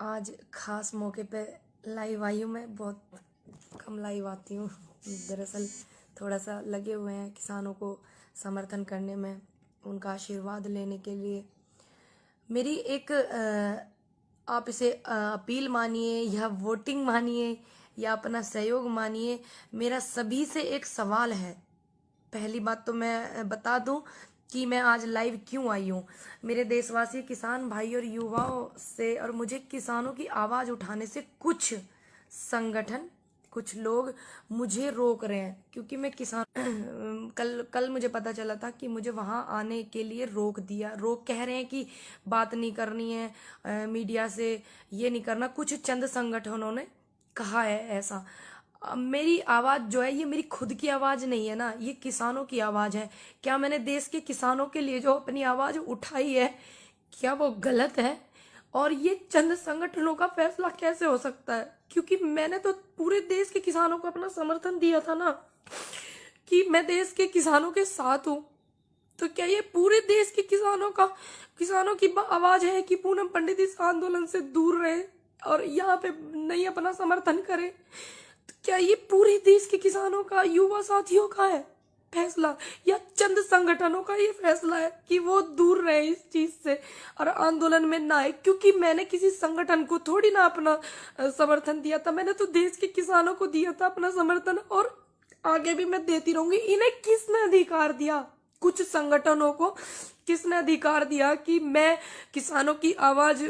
आज खास मौके पे लाइव आई हूँ। मैं बहुत कम लाइव आती हूँ। दरअसल थोड़ा सा लगे हुए हैं किसानों को समर्थन करने में, उनका आशीर्वाद लेने के लिए। मेरी एक आप इसे अपील मानिए या वोटिंग मानिए या अपना सहयोग मानिए, मेरा सभी से एक सवाल है। पहली बात तो मैं बता दूं कि मैं आज लाइव क्यों आई हूँ। मेरे देशवासी किसान भाई और युवाओं से और मुझे किसानों की आवाज उठाने से कुछ संगठन, कुछ लोग मुझे रोक रहे हैं, क्योंकि मैं किसान कल मुझे पता चला था कि मुझे वहां आने के लिए रोक कह रहे हैं कि बात नहीं करनी है मीडिया से, ये नहीं करना। कुछ चंद संगठनों ने कहा है ऐसा। मेरी आवाज जो है ये मेरी खुद की आवाज नहीं है ना, ये किसानों की आवाज है। क्या मैंने देश के किसानों के लिए जो अपनी आवाज उठाई है, क्या वो गलत है? और ये चंद संगठनों का फैसला कैसे हो सकता है? क्योंकि मैंने तो पूरे देश के किसानों को अपना समर्थन दिया था ना, कि मैं देश के किसानों के साथ हूं। तो क्या ये पूरे देश के किसानों की आवाज है कि पूनम पंडित इस आंदोलन से दूर रहे और यहाँ पे नहीं अपना समर्थन करे? तो क्या ये पूरे देश के किसानों का, युवा साथियों का है फैसला, या चंद संगठनों का ये फैसला है कि वो दूर रहे इस चीज से और आंदोलन में ना आए? क्योंकि मैंने किसी संगठन को थोड़ी ना अपना समर्थन दिया था, मैंने तो देश के किसानों को दिया था अपना समर्थन, और आगे भी मैं देती रहूंगी। इन्हें किसने अधिकार दिया, कुछ संगठनों को किसने अधिकार दिया कि मैं किसानों की आवाज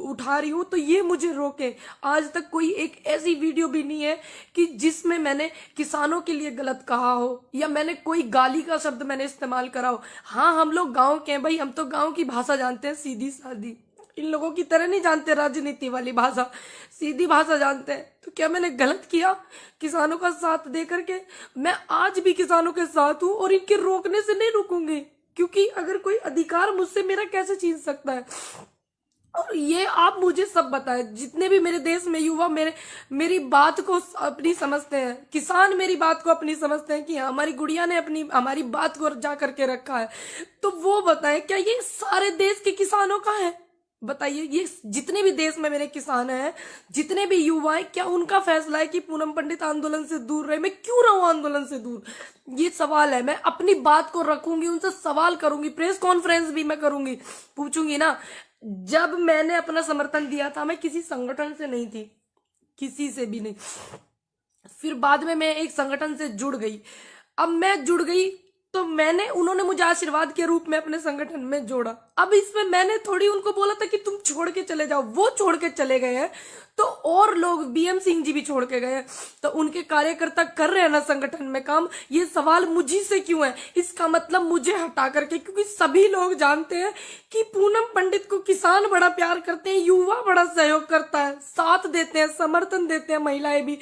उठा रही हूं तो ये मुझे रोके? आज तक कोई एक ऐसी वीडियो भी नहीं है कि जिसमें मैंने किसानों के लिए गलत कहा हो या मैंने कोई गाली का शब्द मैंने इस्तेमाल करा हो। हाँ, हम लोग गांव के हैं भाई, हम तो गांव की भाषा जानते हैं, सीधी सादी। इन लोगों की तरह नहीं जानते राजनीति वाली भाषा, सीधी भाषा जानते हैं। तो क्या मैंने गलत किया किसानों का साथ दे करके? मैं आज भी किसानों के साथ हूं और इनके रोकने से नहीं रुकूंगी, क्योंकि अगर कोई अधिकार मुझसे मेरा कैसे छीन सकता है? और ये आप मुझे सब बताएं, जितने भी मेरे देश में युवा मेरी बात को अपनी समझते हैं, किसान मेरी बात को अपनी समझते हैं कि हमारी गुड़िया ने हमारी बात को जा करके रखा है, तो वो बताएं क्या ये सारे देश के किसानों का है? बताइए, ये जितने भी देश में मेरे किसान हैं, जितने भी युवा हैं, क्या उनका फैसला है कि पूनम पंडित आंदोलन से दूर रहे? मैं क्यों रहूं आंदोलन से दूर? ये सवाल है। मैं अपनी बात को रखूंगी, उनसे सवाल करूंगी, प्रेस कॉन्फ्रेंस भी मैं करूंगी, पूछूंगी ना। जब मैंने अपना समर्थन दिया था, मैं किसी संगठन से नहीं थी, किसी से भी नहीं। फिर बाद में मैं एक संगठन से जुड़ गई। अब मैं जुड़ गई तो उन्होंने मुझे आशीर्वाद के रूप में अपने संगठन में जोड़ा। अब इसमें मैंने थोड़ी उनको बोला था कि तुम छोड़ के चले जाओ, वो छोड़ के चले गए हैं, तो और लोग, बीएम सिंह जी भी छोड़ के गए हैं, तो उनके कार्यकर्ता कर रहे हैं ना संगठन में काम। ये सवाल मुझी से क्यों है? इसका मतलब मुझे हटा करके, क्योंकि सभी लोग जानते हैं कि पूनम पंडित को किसान बड़ा प्यार करते हैं, युवा बड़ा सहयोग करता है, साथ देते हैं, समर्थन देते हैं, महिलाएं भी।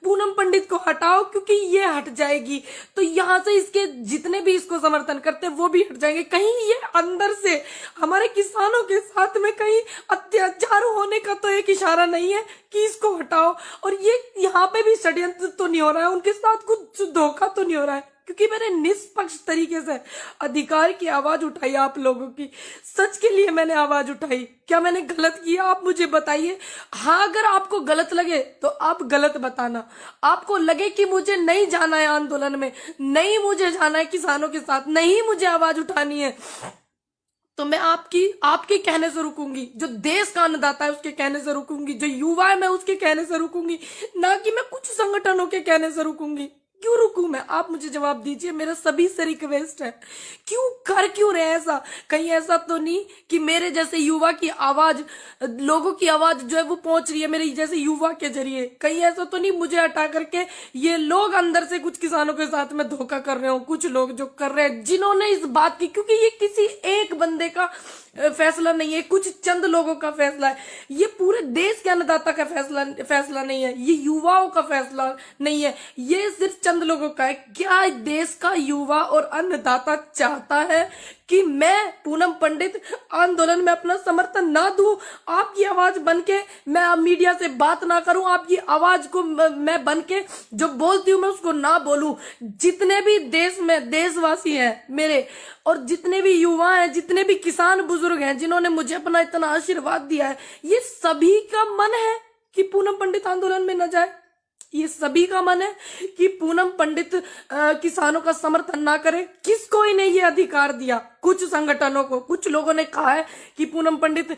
पूनम पंडित को हटाओ, क्योंकि ये हट जाएगी तो यहाँ से इसके जितने भी इसको समर्थन करते हैं वो भी हट जाएंगे। कहीं ये अंदर से हमारे किसानों के साथ में कहीं अत्याचार होने का तो एक इशारा नहीं है कि इसको हटाओ? और ये यहाँ पे भी षड्यंत्र तो नहीं हो रहा है, उनके साथ कुछ धोखा तो नहीं हो रहा है? क्योंकि मैंने निष्पक्ष तरीके से अधिकार की आवाज उठाई, आप लोगों की सच के लिए मैंने आवाज उठाई। क्या मैंने गलत किया? आप मुझे बताइए। हाँ, अगर आपको गलत लगे तो आप गलत बताना। आपको लगे कि मुझे नहीं जाना है आंदोलन में, नहीं मुझे जाना है किसानों के साथ, नहीं मुझे आवाज उठानी है, तो मैं आपके कहने से रुकूंगी। जो देश का अन्नदाता है उसके कहने से रुकूंगी, जो युवा है मैं उसके कहने से रुकूंगी, ना कि मैं कुछ संगठनों के कहने से रुकूंगी। क्यों रुकूं मैं? आप मुझे जवाब दीजिए। मेरा सभी से रिक्वेस्ट है, क्यों रहे ऐसा? कहीं ऐसा तो नहीं कि मेरे जैसे युवा की आवाज, लोगों की आवाज जो है वो पहुंच रही है मेरे जैसे युवा के जरिए? कहीं ऐसा तो नहीं मुझे हटा करके ये लोग अंदर से कुछ किसानों के साथ में धोखा कर रहे हो? कुछ लोग जो कर रहे हैं, जिन्होंने इस बात की, क्योंकि ये किसी एक बंदे का फैसला नहीं है, कुछ चंद लोगों का फैसला है, ये पूरे देश के अन्नदाता का फैसला नहीं है, ये युवाओं का फैसला नहीं है, ये सिर्फ चंद लोगों का है। क्या देश का युवा और अन्नदाता चाहता है कि मैं पूनम पंडित आंदोलन में अपना समर्थन ना दूं, आपकी आवाज बनके मैं अब मीडिया से बात ना करूं, आपकी आवाज को मैं बनके जो बोलती हूं मैं उसको ना बोलूं? जितने भी देश में देशवासी हैं मेरे, और जितने भी युवा हैं, जितने भी किसान बुजुर्ग हैं जिन्होंने मुझे अपना इतना आशीर्वाद दिया है, ये सभी का मन है कि पूनम पंडित आंदोलन में न जाए। ये सभी का मन है कि पूनम पंडित किसानों का समर्थन ना करे। किसको इन्हें ये अधिकार दिया? कुछ संगठनों को। कुछ लोगों ने कहा है कि पूनम पंडित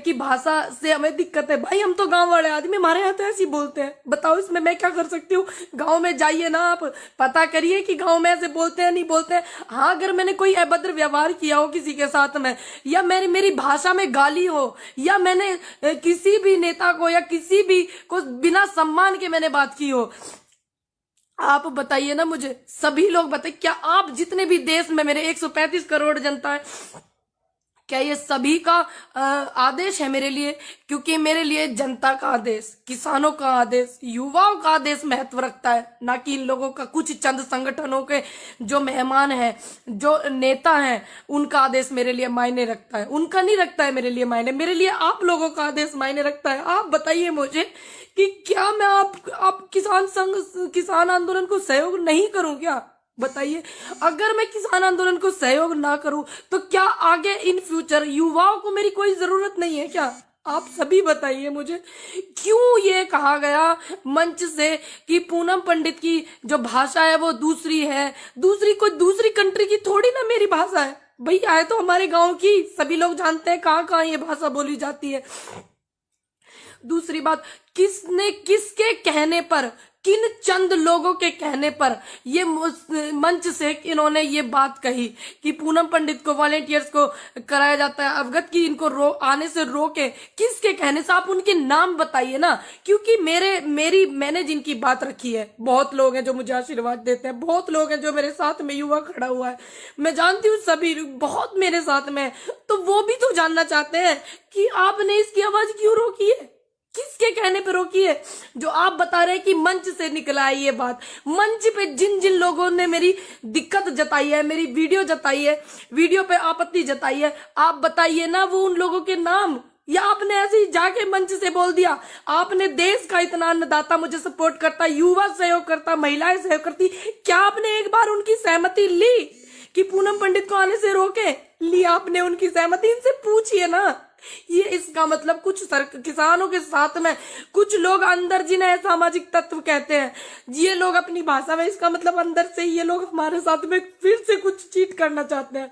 की भाषा से हमें दिक्कत है। भाई हम तो गांव वाले आदमी, हमारे यहाँ तो ऐसे ही बोलते हैं। बताओ इसमें मैं क्या कर सकती हूँ? गाँव में जाइए ना, आप पता करिए कि गाँव में ऐसे बोलते हैं नहीं बोलते हैं। हाँ, अगर मैंने कोई अभद्र व्यवहार किया हो किसी के साथ में, या मेरी भाषा में गाली हो, या मैंने किसी भी नेता को या किसी भी को बिना सम्मान के मैंने बात की हो, आप बताइए ना मुझे। सभी लोग बताइए, क्या आप जितने भी देश में मेरे 135 करोड़ जनता है, क्या ये सभी का आदेश है मेरे लिए? क्योंकि मेरे लिए जनता का आदेश, किसानों का आदेश, युवाओं का आदेश महत्व रखता है, ना कि इन लोगों का, कुछ चंद संगठनों के जो मेहमान हैं, जो नेता हैं, उनका आदेश मेरे लिए मायने रखता है। उनका नहीं रखता है मेरे लिए मायने, मेरे लिए आप लोगों का आदेश मायने रखता है। आप बताइए मुझे कि क्या मैं आप किसान आंदोलन को सहयोग नहीं करूं क्या? बताइए, अगर मैं किसान आंदोलन को सहयोग ना करूं तो क्या आगे इन फ्यूचर युवाओं को मेरी कोई जरूरत नहीं है क्या? आप सभी बताइए मुझे, क्यों ये कहा गया मंच से कि पूनम पंडित की जो भाषा है वो दूसरी है, कोई दूसरी कंट्री की थोड़ी ना मेरी भाषा है। भैया है तो हमारे गांव की, सभी लोग जानते हैं कहाँ कहाँ ये भाषा बोली जाती है। दूसरी बात, किसने, किसके कहने पर, किन चंद लोगों के कहने पर ये मंच से इन्होंने ये बात कही कि पूनम पंडित को, वॉलेंटियर्स को कराया जाता है अवगत कि इनको आने से रोके? किसके कहने से? आप उनके नाम बताइए ना, क्योंकि मैंने जिनकी बात रखी है, बहुत लोग हैं जो मुझे आशीर्वाद देते हैं, बहुत लोग हैं जो मेरे साथ में युवा खड़ा हुआ है, मैं जानती हूँ सभी बहुत मेरे साथ में, तो वो भी तो जानना चाहते हैं कि आपने इसकी आवाज क्यों रोकी है, किसके कहने पे रोकी है? जो आप बता रहे हैं कि मंच से निकला है ये बात, मंच पे जिन जिन लोगों ने मेरी दिक्कत जताई है, मेरी वीडियो जताई है, वीडियो पे आपत्ति जताई है, आप बताइए ना वो उन लोगों के नाम। या आपने ऐसे ही जाके मंच से बोल दिया? आपने देश का इतना अन्नदाता मुझे सपोर्ट करता, युवा सहयोग करता, महिलाएं सहयोग करती, क्या आपने एक बार उनकी सहमति ली कि पूनम पंडित को आने से रोके? ली आपने उनकी सहमति? इनसे पूछिए ना। ये इसका मतलब कुछ किसानों के साथ में कुछ लोग अंदर, जिन्हें सामाजिक तत्व कहते हैं, ये लोग अपनी भाषा में, इसका मतलब अंदर से ये लोग हमारे साथ में फिर से कुछ चीट करना चाहते हैं।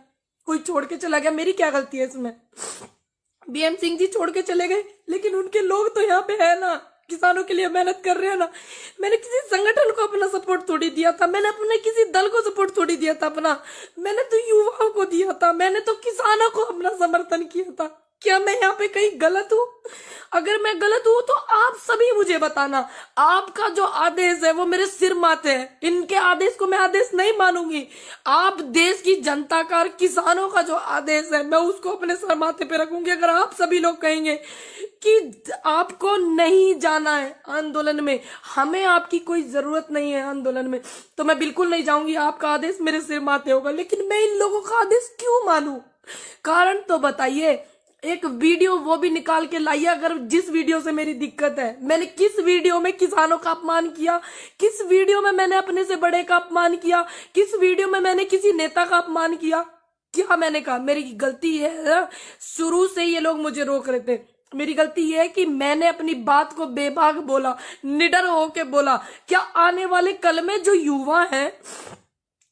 कोई छोड़ के चला गया, मेरी क्या गलती है इसमें? बीएम सिंह जी छोड़ के चले गए, लेकिन उनके लोग तो यहाँ पे है ना, किसानों के लिए मेहनत कर रहे हैं ना। मैंने किसी संगठन को अपना सपोर्ट थोड़ी दिया था, मैंने अपने किसी दल को सपोर्ट थोड़ी दिया था अपना, मैंने तो युवाओं को दिया था, मैंने तो किसानों को अपना समर्थन किया था। क्या मैं यहाँ पे कहीं गलत हूँ? अगर मैं गलत हूँ तो आप सभी मुझे बताना। आपका जो आदेश है वो मेरे सिर माथे है, इनके आदेश को मैं आदेश नहीं मानूंगी। आप देश की जनता का और किसानों का जो आदेश है मैं उसको अपने सर माथे पे रखूंगी। अगर आप सभी लोग कहेंगे कि आपको नहीं जाना है आंदोलन में, हमें आपकी कोई जरूरत नहीं है आंदोलन में, तो मैं बिल्कुल नहीं जाऊंगी। आपका आदेश मेरे सिर माथे होगा, लेकिन मैं इन लोगों का आदेश क्यों मानूं? कारण तो बताइए। एक वीडियो वो भी निकाल के लाइए, अगर जिस वीडियो से मेरी दिक्कत है। मैंने किस वीडियो में किसानों का अपमान किया? किस वीडियो में मैंने अपने से बड़े का अपमान किया? किस वीडियो में मैंने किसी नेता का अपमान किया? क्या मैंने कहा? मेरी गलती है, शुरू से ये लोग मुझे रोक रहे थे। मेरी गलती ये है कि मैंने अपनी बात को बेबाक बोला, निडर होके बोला। क्या आने वाले कल में जो युवा है,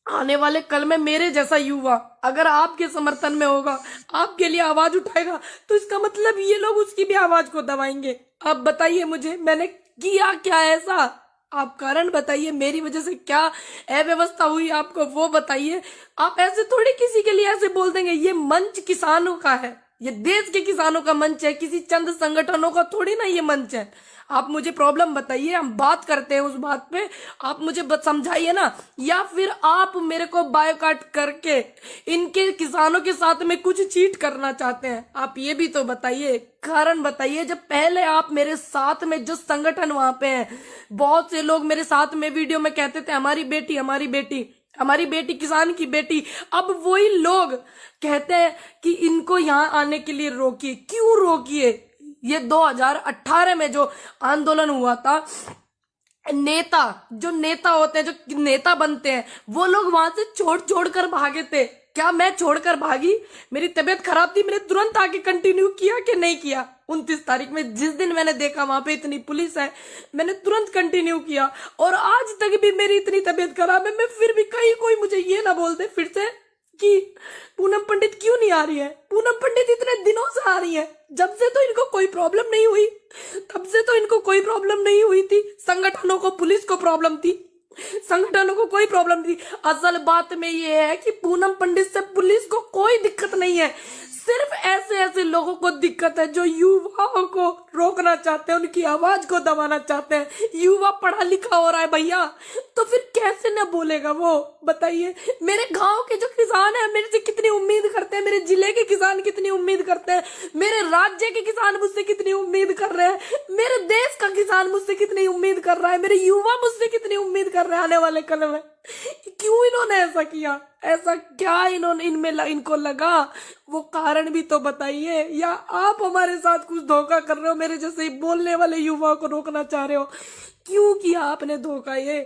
आने वाले कल में मेरे जैसा युवा अगर आपके समर्थन में होगा, आपके लिए आवाज उठाएगा, तो इसका मतलब ये लोग उसकी भी आवाज को दबाएंगे। अब बताइए मुझे, मैंने किया क्या ऐसा? आप कारण बताइए, मेरी वजह से क्या अव्यवस्था हुई आपको वो बताइए। आप ऐसे थोड़ी किसी के लिए ऐसे बोल देंगे। ये मंच किसानों का है, ये देश के किसानों का मंच है, किसी चंद संगठनों का थोड़ी ना ये मंच है। आप मुझे प्रॉब्लम बताइए, हम बात करते हैं उस बात पे, आप मुझे समझाइए ना। या फिर आप मेरे को बायकॉट करके इनके किसानों के साथ में कुछ चीट करना चाहते हैं? आप ये भी तो बताइए, कारण बताइए। जब पहले आप मेरे साथ में जो संगठन वहां पे हैं, बहुत से लोग मेरे साथ में वीडियो में कहते थे हमारी बेटी, हमारी बेटी, हमारी बेटी किसान की बेटी। अब वही लोग कहते हैं कि इनको यहाँ आने के लिए रोकिए। क्यों रोकिए? ये 2018 में जो आंदोलन हुआ था, नेता, जो नेता होते हैं, जो नेता बनते हैं, वो लोग वहां से छोड़ कर भागे थे। क्या मैं छोड़कर भागी? मेरी तबीयत खराब थी, मैंने तुरंत आके कंटिन्यू किया कि नहीं किया? 29 तारीख में जिस दिन मैंने देखा वहां पे इतनी पुलिस है, मैंने तुरंत कंटिन्यू किया। और आज तक भी मेरी इतनी तबीयत खराब है, मैं फिर भी कहीं कोई मुझे ये ना बोल दे फिर से कि पूनम पंडित क्यों नहीं आ रही है। पूनम पंडित इतने दिनों से आ रही है, जब से तो इनको कोई प्रॉब्लम नहीं हुई, तब से तो इनको कोई प्रॉब्लम नहीं हुई थी। संगठनों को, पुलिस को प्रॉब्लम थी, संगठनों को कोई प्रॉब्लम नहीं थी। असल बात में ये है कि पूनम पंडित से पुलिस को कोई दिक्कत नहीं है, सिर्फ ऐसे ऐसे लोगों को दिक्कत है जो युवाओं को रोकना चाहते हैं, उनकी आवाज को दबाना चाहते हैं। युवा पढ़ा लिखा हो रहा है भैया, तो फिर कैसे न बोलेगा वो? बताइए। मेरे गांव के जो किसान हैं मेरे से कितनी उम्मीद करते हैं, मेरे जिले के किसान कितनी उम्मीद करते हैं, मेरे राज्य के किसान मुझसे कितनी उम्मीद कर रहे हैं, मेरे देश का किसान मुझसे कितनी उम्मीद कर रहा है, मेरे युवा मुझसे कितनी उम्मीद कर रहे हैं आने वाले कल में। क्यों इन्होंने ऐसा किया? ऐसा क्या इन्होंने इनको लगा? वो कारण भी तो बताइए। या आप हमारे साथ कुछ धोखा कर रहे हो, मेरे जैसे ही बोलने वाले युवाओं को रोकना चाह रहे हो? क्यों किया आपने धोखा? ये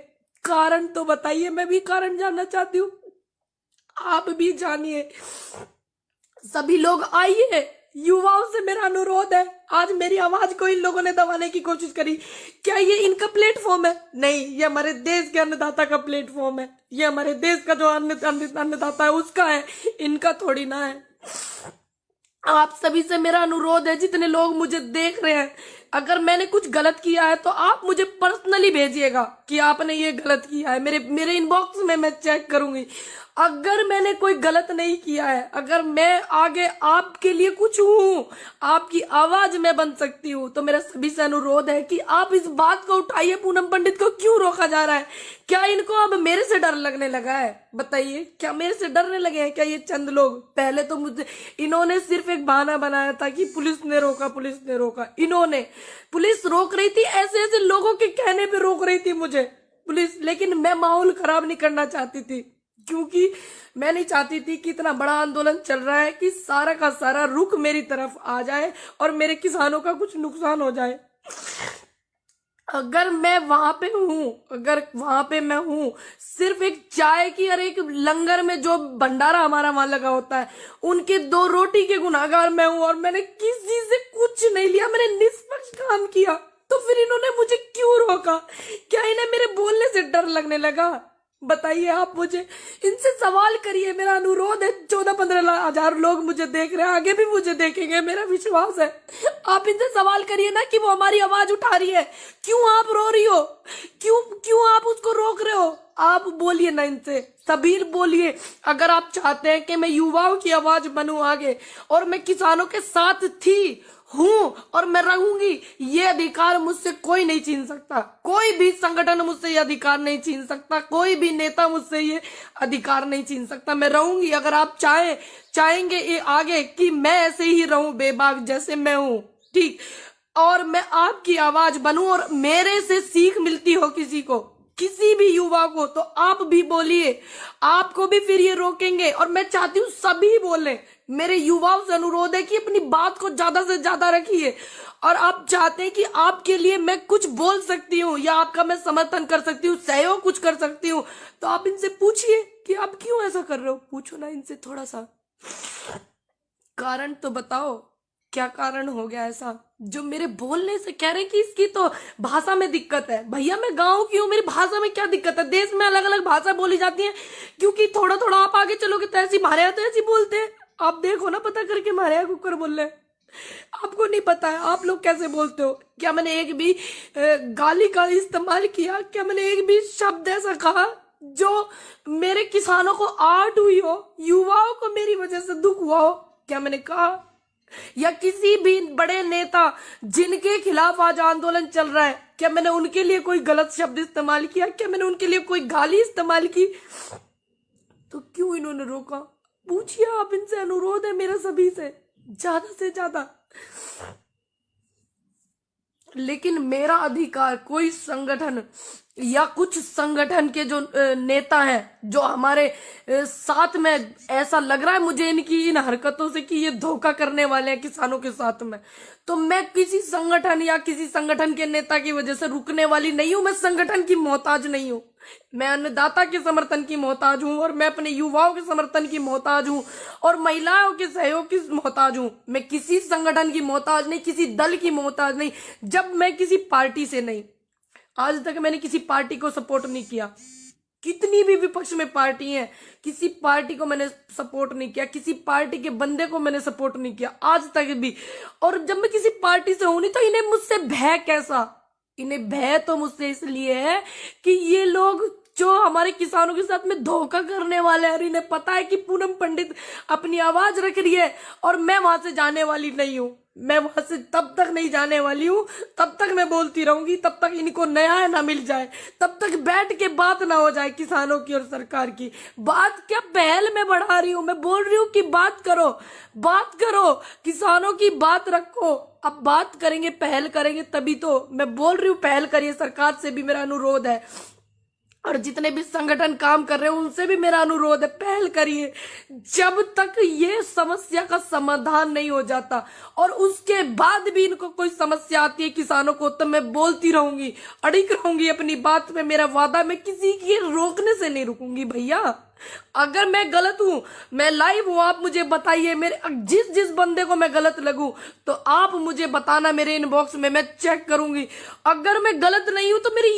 कारण तो बताइए, मैं भी कारण जानना चाहती हूँ, आप भी जानिए। सभी लोग आइए, युवाओं से मेरा अनुरोध है। आज मेरी आवाज को इन लोगों ने दबाने की कोशिश करी। क्या ये इनका प्लेटफॉर्म है? नहीं, ये हमारे देश के अन्नदाता का प्लेटफॉर्म है, ये हमारे देश का जो अन्नदाता है उसका है, इनका थोड़ी ना है। आप सभी से मेरा अनुरोध है, जितने लोग मुझे देख रहे हैं, अगर मैंने कुछ गलत किया है तो आप मुझे पर्सनली भेजिएगा कि आपने ये गलत किया है। मेरे इनबॉक्स में मैं चेक करूंगी। अगर मैंने कोई गलत नहीं किया है, अगर मैं आगे आपके लिए कुछ हूं, आपकी आवाज में बन सकती हूं, तो मेरा सभी से अनुरोध है कि आप इस बात को उठाइए। पूनम पंडित को क्यों रोका जा रहा है? क्या इनको अब मेरे से डर लगने लगा है? बताइए, क्या मेरे से डरने लगे हैं क्या ये चंद लोग? पहले तो मुझे इन्होंने सिर्फ एक बहाना बनाया था कि पुलिस ने रोका, पुलिस ने रोका। इन्होंने, पुलिस रोक रही थी, ऐसे ऐसे लोगों के कहने पे रोक रही थी मुझे पुलिस, लेकिन मैं माहौल खराब नहीं करना चाहती थी, क्योंकि मैं नहीं चाहती थी कि इतना बड़ा आंदोलन चल रहा है कि सारा का सारा रुख मेरी तरफ आ जाए और मेरे किसानों का कुछ नुकसान हो जाए। अगर मैं वहां पे हूं, अगर वहां पे मैं हूं सिर्फ एक चाय की और एक लंगर में जो भंडारा हमारा वहां लगा होता है, उनके 2 रोटी के गुनाहगार मैं हूं, और मैंने किसी से कुछ नहीं लिया, मैंने निष्पक्ष काम किया, तो फिर इन्होंने मुझे क्यों रोका? क्या इन्हें मेरे बोलने से डर लगने लगा? बताइए आप मुझे, इनसे सवाल करिए। मेरा अनुरोध है, 14-15 हजार लोग मुझे देख रहे हैं, आगे भी मुझे देखेंगे, मेरा विश्वास है। आप इनसे सवाल करिए ना कि वो हमारी आवाज उठा रही है, क्यों आप रो रही हो, क्यों आप उसको रोक रहे हो? आप बोलिए ना इनसे, सबीर बोलिए। अगर आप चाहते हैं कि मैं युवाओं की आवाज बनूं आगे, और मैं किसानों के साथ थी, हूं और मैं रहूंगी, ये अधिकार मुझसे कोई नहीं छीन सकता, कोई भी संगठन मुझसे ये अधिकार नहीं छीन सकता, कोई भी नेता मुझसे ये अधिकार नहीं छीन सकता। मैं रहूंगी। अगर आप चाहेंगे ये आगे कि मैं ऐसे ही रहूं बेबाक जैसे मैं हूं, ठीक, और मैं आपकी आवाज बनूं और मेरे से सीख मिलती हो किसी को, किसी भी युवा को, तो आप भी बोलिए। आपको भी फिर ये रोकेंगे, और मैं चाहती हूँ सभी बोलें। मेरे युवाओं से अनुरोध है कि अपनी बात को ज्यादा से ज्यादा रखिए, और आप चाहते हैं कि आपके लिए मैं कुछ बोल सकती हूँ या आपका मैं समर्थन कर सकती हूँ, सहयोग कुछ कर सकती हूँ, तो आप इनसे पूछिए कि आप क्यों ऐसा कर रहे हो। पूछो ना इनसे, थोड़ा सा कारण तो बताओ, क्या कारण हो गया ऐसा जो मेरे बोलने से कह रहे हैं कि इसकी तो भाषा में दिक्कत है? भैया मैं गांव की हूँ, मेरी भाषा में क्या दिक्कत है? देश में अलग अलग भाषा बोली जाती है, क्योंकि थोड़ा थोड़ा आप आगे चलोगे तो ऐसी, हमारे यहाँ तो ऐसी बोलते हैं। आप देखो ना, पता करके, हमारे यहाँ कुकर बोल रहे हैं, आपको नहीं पता है आप लोग कैसे बोलते हो? क्या मैंने एक भी गाली का इस्तेमाल किया? क्या मैंने एक भी शब्द ऐसा कहा जो मेरे किसानों को आहट हुई हो, युवाओं को मेरी वजह से दुख हुआ हो? क्या मैंने कहा? या किसी भी बड़े नेता जिनके खिलाफ आज आंदोलन चल रहा है, क्या मैंने उनके लिए कोई गलत शब्द इस्तेमाल किया? क्या मैंने उनके लिए कोई गाली इस्तेमाल की? तो क्यों इन्होंने रोका? पूछिए आप इनसे, अनुरोध है मेरा सभी से ज्यादा। लेकिन मेरा अधिकार कोई संगठन या कुछ संगठन के जो नेता हैं, जो हमारे साथ में, ऐसा लग रहा है मुझे इनकी इन हरकतों से कि ये धोखा करने वाले हैं किसानों के साथ में, तो मैं किसी संगठन या किसी संगठन के नेता की वजह से रुकने वाली नहीं हूं। मैं संगठन की मोहताज नहीं हूं। मैं अन्नदाता के समर्थन की मोहताज हूं, और मैं अपने युवाओं के समर्थन की मोहताज हूं, और महिलाओं के सहयोग की मोहताज हूं। मैं किसी संगठन की मोहताज नहीं, किसी दल की मोहताज नहीं। जब मैं किसी पार्टी से नहीं, आज तक मैंने किसी पार्टी को सपोर्ट नहीं किया। कितनी भी विपक्ष में पार्टी है, किसी पार्टी को मैंने सपोर्ट नहीं किया, किसी पार्टी के बंदे को मैंने सपोर्ट नहीं किया आज तक भी। और जब मैं किसी पार्टी से हूं नहीं, तो इन्हें मुझसे भय कैसा? इन्हें भय तो मुझसे इसलिए है कि ये लोग जो हमारे किसानों के साथ में धोखा करने वाले हैं, और इन्हें पता है कि पूनम पंडित अपनी आवाज रख रही है और मैं वहां से जाने वाली नहीं हूं। मैं वहां से तब तक नहीं जाने वाली हूं, तब तक मैं बोलती रहूंगी, तब तक इनको न्याय ना मिल जाए, तब तक बैठ के बात ना हो जाए किसानों की और सरकार की। बात क्या पहल में बढ़ा रही हूं, मैं बोल रही हूं कि बात करो, बात करो, किसानों की बात रखो। अब बात करेंगे, पहल करेंगे, तभी तो मैं बोल रही हूं पहल करिए। सरकार से भी मेरा अनुरोध है, और जितने भी संगठन काम कर रहे हैं उनसे भी मेरा अनुरोध है, पहल करिए। जब तक ये समस्या का समाधान नहीं हो जाता और उसके बाद भी इनको कोई समस्या आती है किसानों को, तो मैं बोलती रहूंगी, अड़िग रहूंगी अपनी बात पे। मेरा वादा, मैं किसी के रोकने से नहीं रुकूंगी भैया। अगर मैं गलत हूं, मैं लाइव हूं, आप मुझे बताइए। मेरे जिस बंदे को मैं गलत लगूं तो आप मुझे बताना मेरे इनबॉक्स में, मैं चेक करूंगी। अगर मैं गलत नहीं हूं तो मेरी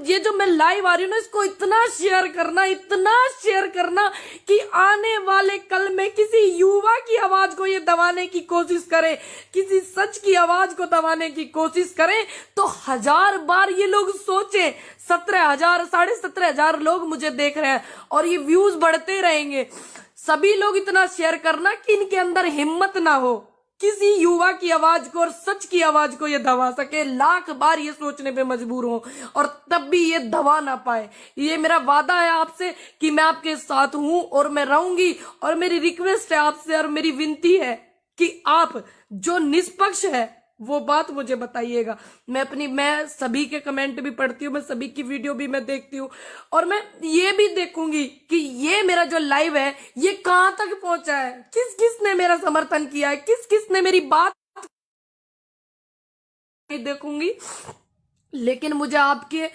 ये जो मैं लाइव आ रही हूं ना, इसको इतना शेयर करना, इतना शेयर करना कि आने वाले कल में किसी युवा की आवाज को ये दबाने की कोशिश करें, किसी सच की आवाज को दबाने की कोशिश करें, तो 1000 बार ये लोग सोचें। 17,000 17,500 लोग मुझे देख रहे हैं और ये व्यूज बढ़ते रहेंगे। सभी लोग इतना शेयर करना कि इनके अंदर हिम्मत ना हो किसी युवा की आवाज को और सच की आवाज को ये दबा सके। लाख बार ये सोचने पे मजबूर हो और तब भी ये दबा ना पाए। ये मेरा वादा है आपसे कि मैं आपके साथ हूं और मैं रहूंगी। और मेरी रिक्वेस्ट है आपसे और मेरी विनती है कि आप जो निष्पक्ष है वो बात मुझे बताइएगा। मैं सभी के कमेंट भी पढ़ती हूँ, मैं सभी की वीडियो भी मैं देखती हूँ, और मैं ये भी देखूंगी कि ये मेरा जो लाइव है ये कहां तक पहुंचा है, किस किस ने मेरा समर्थन किया है, किस किस ने मेरी बात देखूंगी। लेकिन मुझे आपके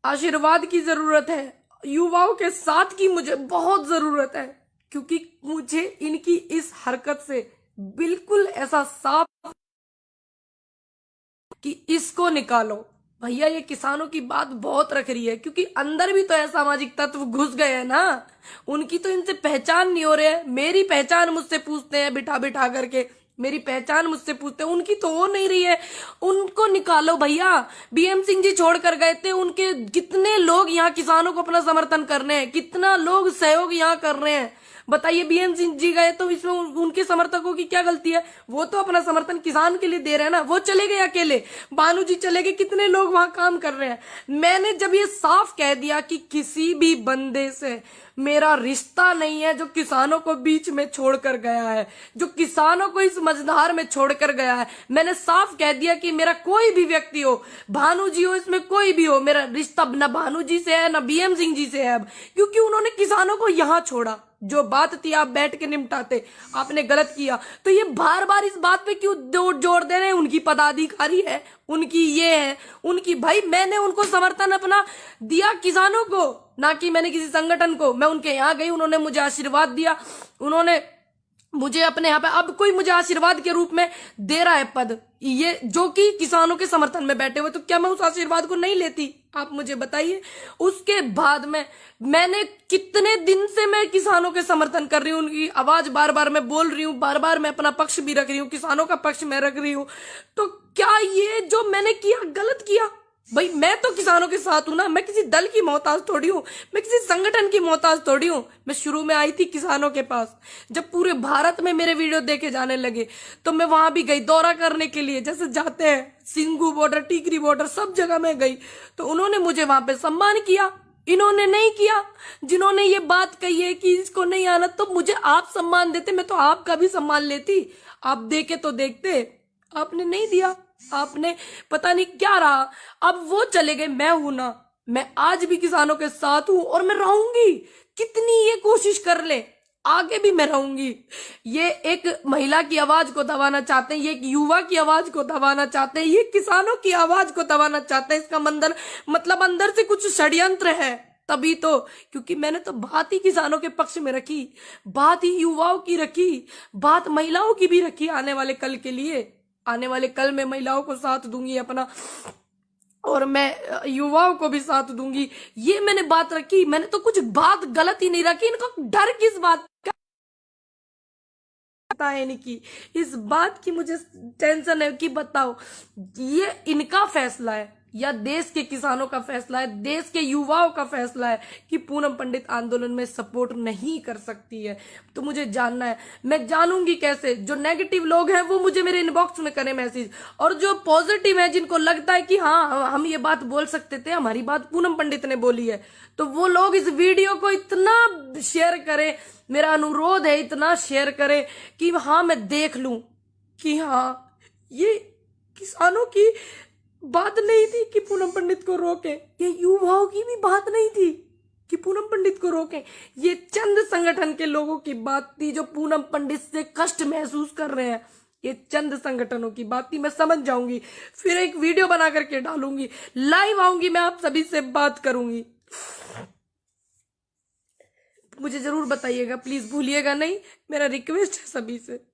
आशीर्वाद की जरूरत है, युवाओं के साथ की मुझे बहुत जरूरत है, क्योंकि मुझे इनकी इस हरकत से बिल्कुल ऐसा साफ कि इसको निकालो भैया। ये किसानों की बात बहुत रख रही है, क्योंकि अंदर भी तो असामाजिक तत्व घुस गए हैं ना, उनकी तो इनसे पहचान नहीं हो रही है। मेरी पहचान मुझसे पूछते हैं बिठा बिठा करके, मेरी पहचान मुझसे पूछते हैं, उनकी तो हो नहीं रही है। उनको निकालो भैया। बीएम सिंह जी छोड़ कर गए थे, उनके कितने लोग यहाँ किसानों को अपना समर्थन कर रहे हैं, कितना लोग सहयोग यहाँ कर रहे हैं। बताइए, बीएम सिंह जी गए तो इसमें उनके समर्थकों की क्या गलती है? वो तो अपना समर्थन किसान के लिए दे रहे हैं ना। वो चले गए अकेले, भानु जी चले गए, कितने लोग वहां काम कर रहे हैं। मैंने जब ये साफ कह दिया कि किसी भी बंदे से मेरा रिश्ता नहीं है जो किसानों को बीच में छोड़कर गया है, जो किसानों को इस मझधार में छोड़कर गया है, मैंने साफ कह दिया कि मेरा कोई भी व्यक्ति हो, भानु जी हो, इसमें कोई भी हो, मेरा रिश्ता न भानु जी से है न बीएम सिंह जी से है अब, क्योंकि उन्होंने किसानों को यहां छोड़ा। जो बात थी आप बैठ के निपटाते, आपने गलत किया। तो ये बार बार इस बात पे क्यों जोर दे रहे हैं? उनकी पदाधिकारी है, उनकी ये है, उनकी, भाई मैंने उनको समर्थन अपना दिया किसानों को, ना कि मैंने किसी संगठन को। मैं उनके यहाँ गई, उन्होंने मुझे आशीर्वाद दिया, उन्होंने मुझे अपने यहाँ पे, अब कोई मुझे आशीर्वाद के रूप में दे रहा है पद, ये जो कि किसानों के समर्थन में बैठे हुए, तो क्या मैं उस आशीर्वाद को नहीं लेती? आप मुझे बताइए। उसके बाद मैंने कितने दिन से मैं किसानों के समर्थन कर रही हूँ, उनकी आवाज बार बार मैं बोल रही हूँ, बार बार मैं अपना पक्ष भी रख रही हूँ, किसानों का पक्ष मैं रख रही हूँ। तो क्या ये जो मैंने किया गलत किया? भाई मैं तो किसानों के साथ हूं ना, मैं किसी दल की मोहताज थोड़ी हूं, मैं किसी संगठन की मोहताज थोड़ी हूं। मैं शुरू में आई थी किसानों के पास, जब पूरे भारत में मेरे वीडियो देखे जाने लगे तो मैं वहां भी गई दौरा करने के लिए, जैसे जाते हैं सिंगू बॉर्डर, टीकरी बॉर्डर, सब जगह मैं गई। तो उन्होंने मुझे वहां पे सम्मान किया, इन्होंने नहीं किया। जिन्होंने ये बात कही है कि इसको नहीं आना, तो मुझे आप सम्मान देते, मैं तो आपका भी सम्मान लेती। आप देखे तो देखते, आपने नहीं दिया, आपने पता नहीं क्या रहा। अब वो चले गए, मैं हूं ना, मैं आज भी किसानों के साथ हूं और मैं रहूंगी। कितनी ये कोशिश कर ले, आगे भी मैं रहूंगी। ये एक महिला की आवाज को दबाना चाहते हैं, ये एक युवा की आवाज को दबाना चाहते हैं, ये किसानों की आवाज को दबाना चाहते हैं। इसका मतलब अंदर से कुछ षड्यंत्र है, तभी तो। क्योंकि मैंने तो बात ही किसानों के पक्ष में रखी, बात ही युवाओं की रखी, बात महिलाओं की भी रखी। आने वाले कल के लिए, आने वाले कल में महिलाओं को साथ दूंगी अपना, और मैं युवाओं को भी साथ दूंगी। ये मैंने बात रखी, मैंने तो कुछ बात गलत ही नहीं रखी। इनको डर किस बात का पता है नहीं कि इस बात की मुझे टेंशन है कि बताओ ये इनका फैसला है या देश के किसानों का फैसला है, देश के युवाओं का फैसला है कि पूनम पंडित आंदोलन में सपोर्ट नहीं कर सकती है। तो मुझे जानना है, मैं जानूंगी कैसे? जो नेगेटिव लोग हैं वो मुझे मेरे इनबॉक्स में करें मैसेज, और जो पॉजिटिव है, जिनको लगता है कि हाँ हम ये बात बोल सकते थे, हमारी बात पूनम पंडित ने बोली है, तो वो लोग इस वीडियो को इतना शेयर करें। मेरा अनुरोध है, इतना शेयर करें कि हाँ मैं देख लूं कि हाँ ये किसानों की बात नहीं थी कि पूनम पंडित को रोके, ये युवाओं की भी बात नहीं थी कि पूनम पंडित को रोके। ये चंद संगठन के लोगों की बात थी जो पूनम पंडित से कष्ट महसूस कर रहे हैं। ये चंद संगठनों की बात थी। मैं समझ जाऊंगी, फिर एक वीडियो बना करके डालूंगी, लाइव आऊंगी, मैं आप सभी से बात करूंगी। मुझे जरूर बताइएगा, प्लीज भूलिएगा नहीं, मेरा रिक्वेस्ट है सभी से।